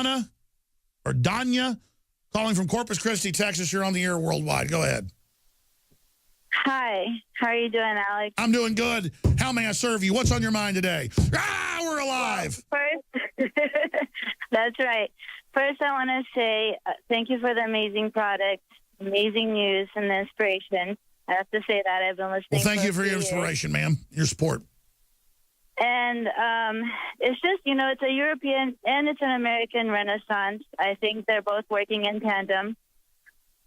Donna or Danya, calling from Corpus Christi, Texas. You're on the air worldwide. Go ahead. Hi. How are you doing, Alex? I'm doing good. How may I serve you? What's on your mind today? Ah, we're alive. Well, first, that's right. First, I want to say thank you for the amazing product, amazing news, and the inspiration. I have to say that I've been listening. Well, thank you for your inspiration, ma'am. Your support. And it's just, you know, it's a European and it's an American renaissance. I think they're both working in tandem.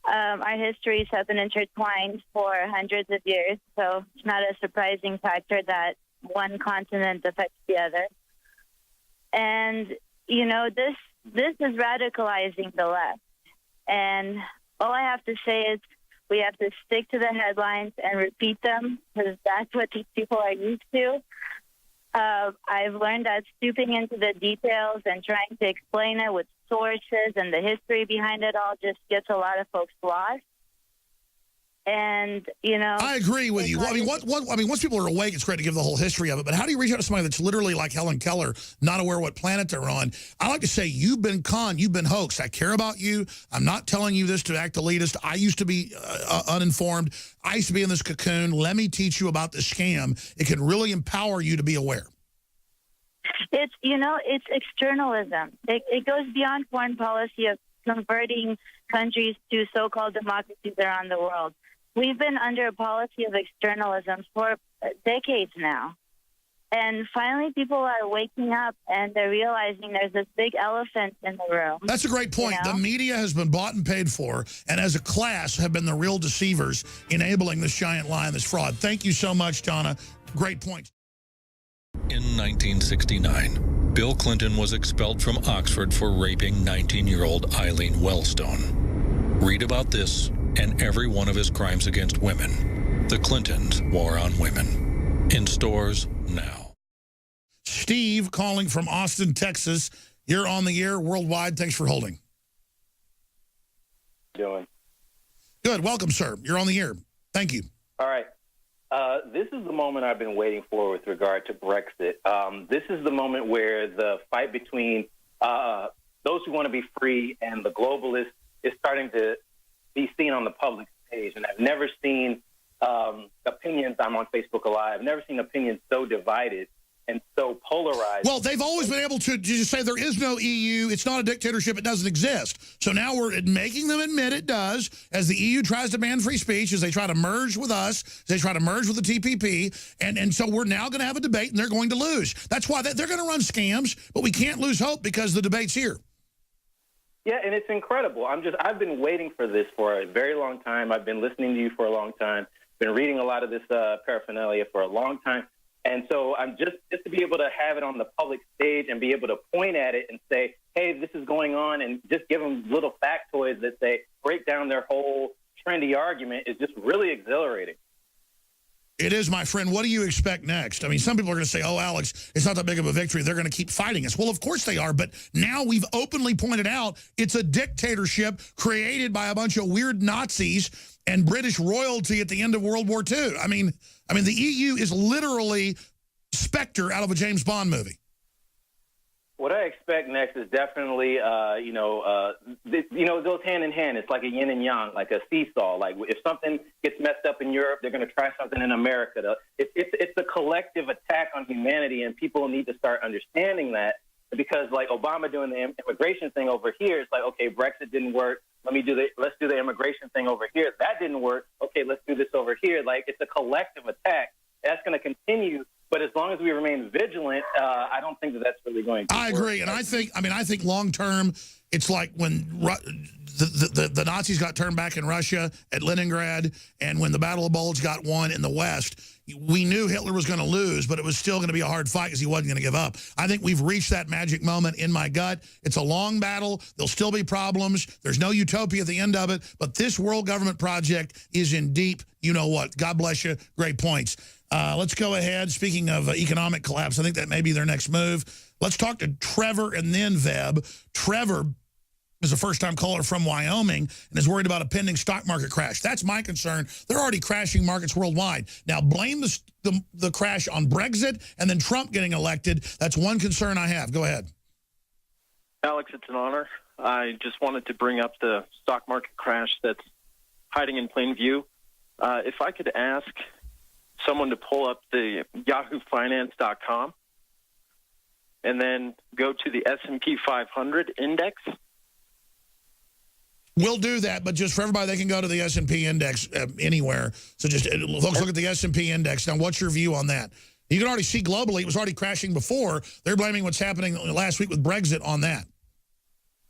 Our histories have been intertwined for hundreds of years, so it's not a surprising factor that one continent affects the other. And, you know, this is radicalizing the left. And all I have to say is we have to stick to the headlines and repeat them, because that's what these people are used to. I've learned that stooping into the details and trying to explain it with sources and the history behind it all just gets a lot of folks lost. And, you know, I agree with you. I mean, once people are awake, it's great to give the whole history of it. But how do you reach out to somebody that's literally like Helen Keller, not aware what planet they're on? I like to say, you've been conned, you've been hoaxed. I care about you. I'm not telling you this to act elitist. I used to be uninformed. I used to be in this cocoon. Let me teach you about this scam. It can really empower you to be aware. It's, you know, it's externalism. It goes beyond foreign policy of converting countries to so-called democracies around the world. We've been under a policy of externalism for decades now. And finally, people are waking up and they're realizing there's this big elephant in the room. That's a great point. You know? The media has been bought and paid for, and as a class have been the real deceivers enabling this giant lie and this fraud. Thank you so much, Donna. Great point. In 1969, Bill Clinton was expelled from Oxford for raping 19-year-old Eileen Wellstone. Read about this and every one of his crimes against women. The Clintons' War on Women. In stores now. Steve calling from Austin, Texas. You're on the air worldwide. Thanks for holding. Doing good. Welcome, sir. You're on the air. Thank you. All right. This is the moment I've been waiting for with regard to Brexit. This is the moment where the fight between those who want to be free and the globalists is starting to be seen on the public stage. And I've never seen opinions. I'm on Facebook Live. I've never seen opinions so divided and so polarized. Well, they've always been able to just say there is no EU. It's not a dictatorship. It doesn't exist. So now we're making them admit it does, as the EU tries to ban free speech, as they try to merge with us, as they try to merge with the TPP. And so we're now going to have a debate, and they're going to lose. That's why they're going to run scams, but we can't lose hope because the debate's here. Yeah, and it's incredible. I've been waiting for this for a very long time. I've been listening to you for a long time, been reading a lot of this paraphernalia for a long time. And so I'm just to be able to have it on the public stage and be able to point at it and say, hey, this is going on, and just give them little factoids that say, break down their whole trendy argument is just really exhilarating. It is, my friend. What do you expect next? I mean, some people are going to say, oh, Alex, it's not that big of a victory. They're going to keep fighting us. Well, of course they are. But now we've openly pointed out it's a dictatorship created by a bunch of weird Nazis and British royalty at the end of World War II. I mean, the EU is literally Spectre out of a James Bond movie. What I expect next is definitely, it goes hand in hand. It's like a yin and yang, like a seesaw. Like if something gets messed up in Europe, they're going to try something in America. It's a collective attack on humanity, and people need to start understanding that. Because like Obama doing the immigration thing over here, it's like, okay, Brexit didn't work. Let's do the immigration thing over here. That didn't work. Okay, let's do this over here. Like it's a collective attack. That's going to continue. But as long as we remain vigilant, I don't think that's really going to work. I agree. And I think long term, it's like when the Nazis got turned back in Russia at Leningrad, and when the Battle of Bulge got won in the West, we knew Hitler was going to lose, but it was still going to be a hard fight because he wasn't going to give up. I think we've reached that magic moment in my gut. It's a long battle. There'll still be problems. There's no utopia at the end of it. But this world government project is in deep, you know what. God bless you. Great points. Let's go ahead. Speaking of economic collapse, I think that may be their next move. Let's talk to Trevor and then Veb. Trevor is a first-time caller from Wyoming and is worried about a pending stock market crash. That's my concern. They're already crashing markets worldwide. Now, blame the crash on Brexit and then Trump getting elected. That's one concern I have. Go ahead. Alex, it's an honor. I just wanted to bring up the stock market crash that's hiding in plain view. If I could ask someone to pull up the yahoofinance.com and then go to the S&P 500 index. We'll do that, but just for everybody, they can go to the S&P index anywhere. So just, folks, look at the S&P index. Now, what's your view on that? You can already see globally, it was already crashing before. They're blaming what's happening last week with Brexit on that.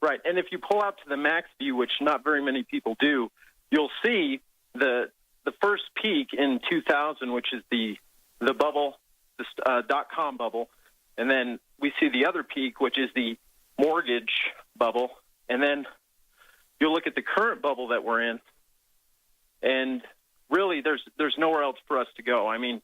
Right, and if you pull out to the max view, which not very many people do, you'll see the first peak in 2000, which is the bubble, the dot-com bubble, and then we see the other peak, which is the mortgage bubble, and then you'll look at the current bubble that we're in, and really there's nowhere else for us to go. I mean,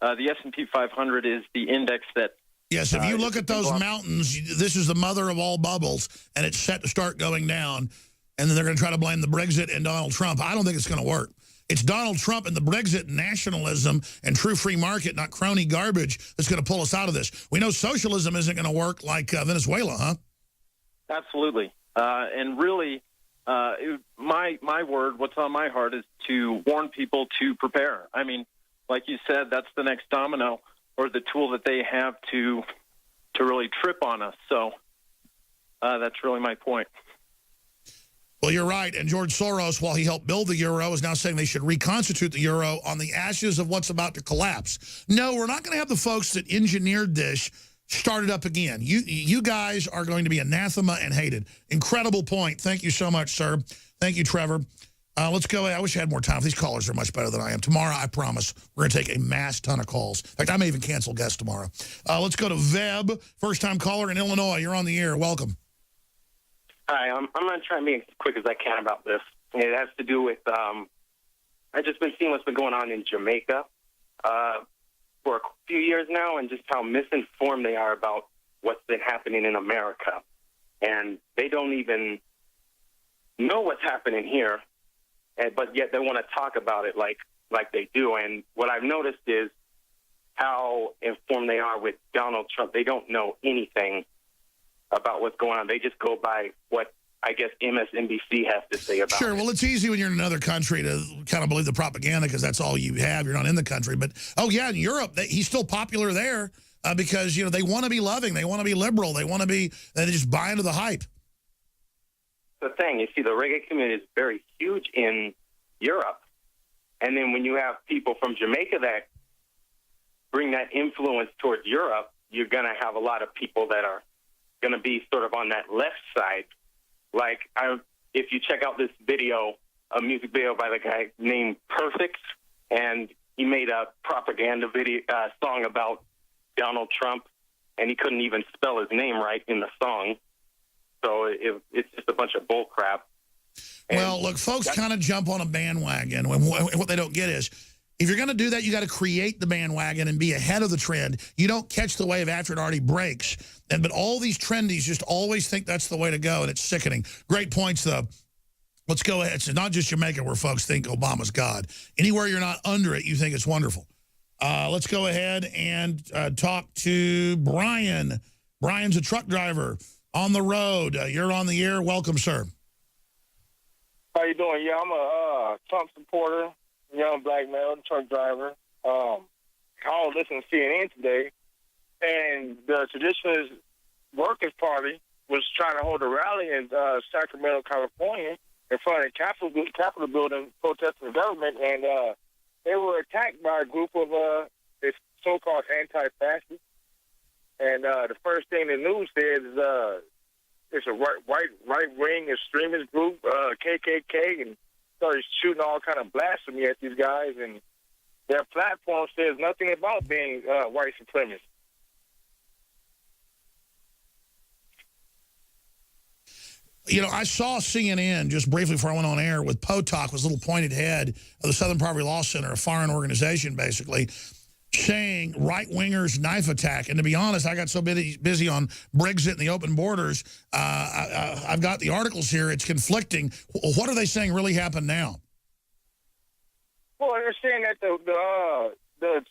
the S&P 500 is the index that... Yes, if you look at those mountains, this is the mother of all bubbles, and it's set to start going down, and then they're going to try to blame the Brexit and Donald Trump. I don't think it's going to work. It's Donald Trump and the Brexit nationalism and true free market, not crony garbage, that's going to pull us out of this. We know socialism isn't going to work like Venezuela, huh? Absolutely. And really, my word, what's on my heart is to warn people to prepare. I mean, like you said, that's the next domino or the tool that they have to really trip on us. So that's really my point. Well, you're right. And George Soros, while he helped build the euro, is now saying they should reconstitute the euro on the ashes of what's about to collapse. No, we're not going to have the folks that engineered this start it up again. You guys are going to be anathema and hated. Incredible point. Thank you so much, sir. Thank you, Trevor. Let's go. I wish I had more time. These callers are much better than I am. Tomorrow, I promise, we're going to take a mass ton of calls. In fact, I may even cancel guests tomorrow. Let's go to Veb, first-time caller in Illinois. You're on the air. Welcome. Hi, I'm going to try and be as quick as I can about this. It has to do with, I've just been seeing what's been going on in Jamaica for a few years now and just how misinformed they are about what's been happening in America. And they don't even know what's happening here, but yet they want to talk about it like they do. And what I've noticed is how informed they are with Donald Trump. They don't know anything about what's going on. They just go by what, I guess, MSNBC has to say about it. Sure, well, it's easy when you're in another country to kind of believe the propaganda because that's all you have. You're not in the country. But, oh, yeah, in Europe, he's still popular there because, you know, they want to be loving. They want to be liberal. They want to be, they just buy into the hype. The thing, you see, the reggae community is very huge in Europe. And then when you have people from Jamaica that bring that influence towards Europe, you're going to have a lot of people that are going to be sort of on that left side. Like, if you check out this video, a music video by the guy named Perfect, and he made a propaganda video song about Donald Trump, and he couldn't even spell his name right in the song. So it's just a bunch of bull crap. Well, look, folks kind of jump on a bandwagon. What they don't get is, if you're going to do that, you got to create the bandwagon and be ahead of the trend. You don't catch the wave after it already breaks. But all these trendies just always think that's the way to go, and it's sickening. Great points, though. Let's go ahead. It's not just Jamaica where folks think Obama's God. Anywhere you're not under it, you think it's wonderful. Let's go ahead and talk to Brian. Brian's a truck driver on the road. You're on the air. Welcome, sir. How you doing? Yeah, I'm a Trump supporter. Young black male, truck driver. I was listening to CNN today, and the Traditionalist Workers Party was trying to hold a rally in Sacramento, California, in front of the Capitol building, protesting the government, and they were attacked by a group of this so-called anti-fascists. And the first thing the news said is it's a right-wing extremist group, KKK, and started shooting all kind of blasphemy at these guys, and their platform says nothing about being white supremacists. You know, I saw CNN just briefly before I went on air with Potok, was a little pointed head of the Southern Poverty Law Center, a foreign organization, basically, saying right-wingers knife attack. And to be honest, I got so busy on Brexit and the open borders, I've got the articles here. It's conflicting. What are they saying really happened now? Well, they're saying that the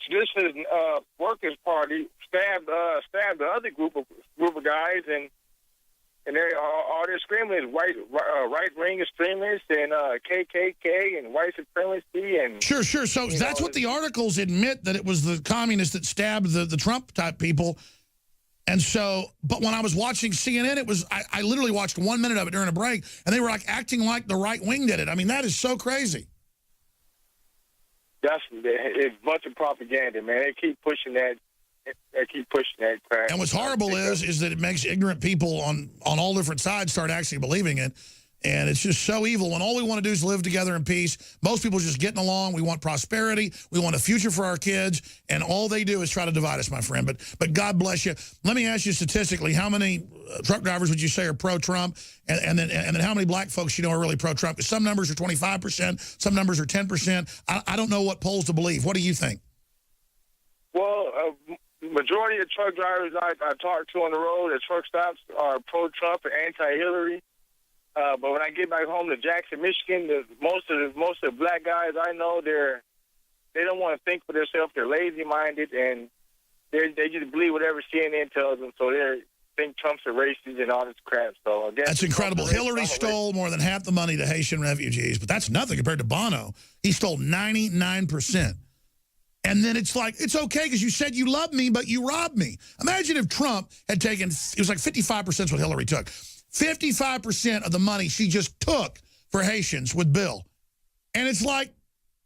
Traditionalist Workers Party stabbed the other group of guys, and and all they're screaming is right-wing extremists and KKK and white supremacy and sure. So that's what the articles admit, that it was the communists that stabbed the Trump type people. And so, but when I was watching CNN, it was I literally watched 1 minute of it during a break, and they were like acting like the right wing did it. I mean, that is so crazy. It's a bunch of propaganda, man. They keep pushing that. They keep pushing that crap. And what's horrible is that it makes ignorant people on all different sides start actually believing it. And it's just so evil when all we want to do is live together in peace. Most people are just getting along. We want prosperity. We want a future for our kids. And all they do is try to divide us, my friend. But God bless you. Let me ask you statistically, how many truck drivers would you say are pro-Trump? And then how many black folks you know are really pro-Trump? Because some numbers are 25%. Some numbers are 10%. I don't know what polls to believe. What do you think? Well, majority of truck drivers I talk to on the road at truck stops are pro-Trump and anti-Hillary. But when I get back home to Jackson, Michigan, most of the black guys I know, they don't want to think for themselves. They're lazy-minded, and they just believe whatever CNN tells them. So they think Trump's a racist and all this crap. So I guess that's incredible. Hillary stole more than half the money to Haitian refugees, but that's nothing compared to Bono. He stole 99%. And then it's like, it's okay because you said you love me, but you robbed me. Imagine if Trump had taken, it was like 55% is what Hillary took. 55% of the money she just took for Haitians with Bill. And it's like,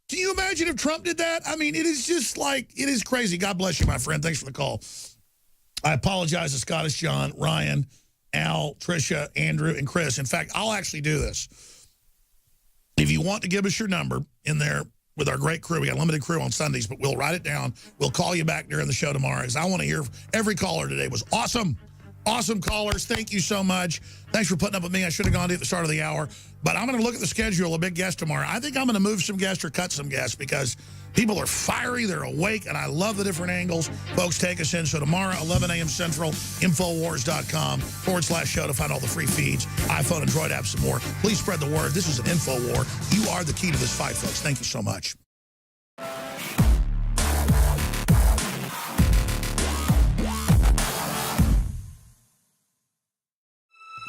can you imagine if Trump did that? I mean, it is just like, it is crazy. God bless you, my friend. Thanks for the call. I apologize to Scottish John, Ryan, Al, Tricia, Andrew, and Chris. In fact, I'll actually do this. If you want to give us your number in there with our great crew, we got a limited crew on Sundays, but we'll write it down. We'll call you back during the show tomorrow because I want to hear every caller today was awesome. Awesome callers. Thank you so much. Thanks for putting up with me. I should have gone to at the start of the hour. But I'm going to look at the schedule, a big guest tomorrow. I think I'm going to move some guests or cut some guests because people are fiery, they're awake, and I love the different angles folks take us in. So tomorrow, 11 a.m. Central, Infowars.com/show to find all the free feeds, iPhone, Android apps, and more. Please spread the word. This is an InfoWar. You are the key to this fight, folks. Thank you so much.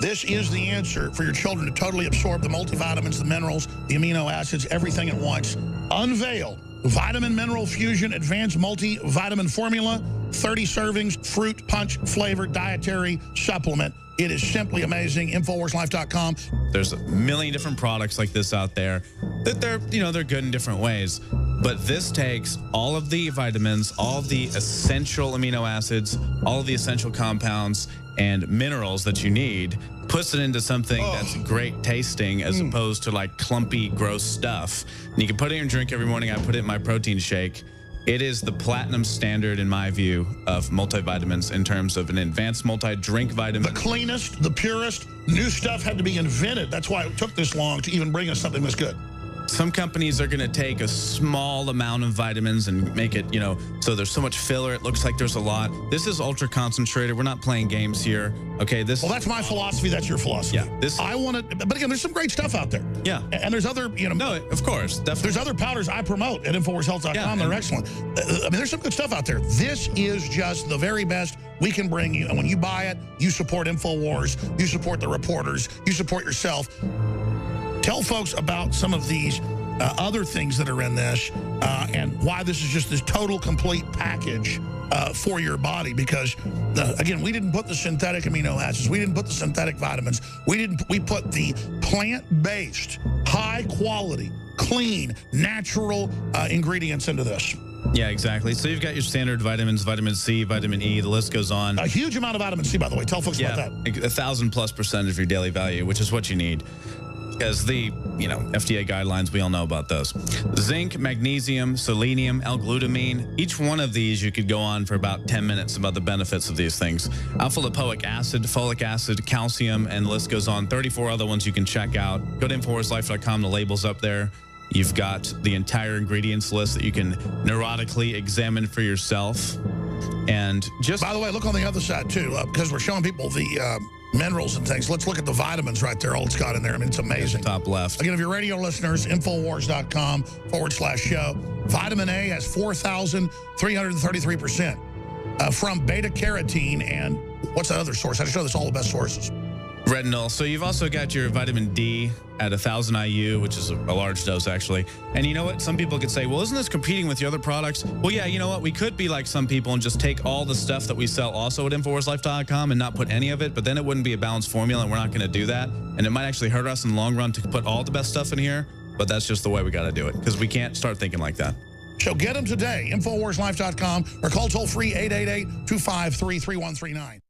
This is the answer for your children to totally absorb the multivitamins, the minerals, the amino acids, everything at once. Unveil Vitamin Mineral Fusion Advanced Multivitamin Formula, 30 servings, fruit punch flavored dietary supplement. It is simply amazing. InfoWarsLife.com. There's a million different products like this out there that they're good in different ways. But this takes all of the vitamins, all of the essential amino acids, all of the essential compounds and minerals that you need, puts it into something that's great tasting as opposed to like clumpy, gross stuff. And you can put it in your drink every morning. I put it in my protein shake. It is the platinum standard, in my view, of multivitamins in terms of an advanced multi-drink vitamin. The cleanest, the purest, new stuff had to be invented. That's why it took this long to even bring us something this good. Some companies are going to take a small amount of vitamins and make it, so there's so much filler, it looks like there's a lot. This is ultra concentrated. We're not playing games here. Okay, well, that's my philosophy. That's your philosophy. Yeah, I want it, but again, there's some great stuff out there. Yeah, and there's other, No, of course, definitely. There's other powders I promote at InfoWarsHealth.com. Yeah, they're excellent. I mean, there's some good stuff out there. This is just the very best we can bring you, and when you buy it, you support InfoWars, you support the reporters, you support yourself. Tell folks about some of these other things that are in this and why this is just this total, complete package for your body. Because, again, we didn't put the synthetic amino acids. We didn't put the synthetic vitamins. We put the plant-based, high-quality, clean, natural ingredients into this. Yeah, exactly. So you've got your standard vitamins, vitamin C, vitamin E, the list goes on. A huge amount of vitamin C, by the way. Tell folks about that. 1,000+% of your daily value, which is what you need. Because the, FDA guidelines, we all know about those. Zinc, magnesium, selenium, L-glutamine. Each one of these, you could go on for about 10 minutes about the benefits of these things. Alpha-lipoic acid, folic acid, calcium, and the list goes on. 34 other ones you can check out. Go to InfoWarsLife.com. The label's up there. You've got the entire ingredients list that you can neurotically examine for yourself. And just... By the way, look on the other side, too, because we're showing people the... minerals and things. Let's look at the vitamins right there. All it's got in there. I mean, it's amazing. Top left. Again, if you're radio listeners, Infowars.com/show. Vitamin A has 4,333% from beta carotene and what's that other source? I just know that's all the best sources. Retinol. So you've also got your vitamin D at 1,000 IU, which is a large dose, actually. And you know what? Some people could say, well, isn't this competing with your other products? Well, yeah, you know what? We could be like some people and just take all the stuff that we sell also at InfoWarsLife.com and not put any of it, but then it wouldn't be a balanced formula, and we're not going to do that. And it might actually hurt us in the long run to put all the best stuff in here, but that's just the way we got to do it, because we can't start thinking like that. So get them today, InfoWarsLife.com, or call toll-free 888-253-3139.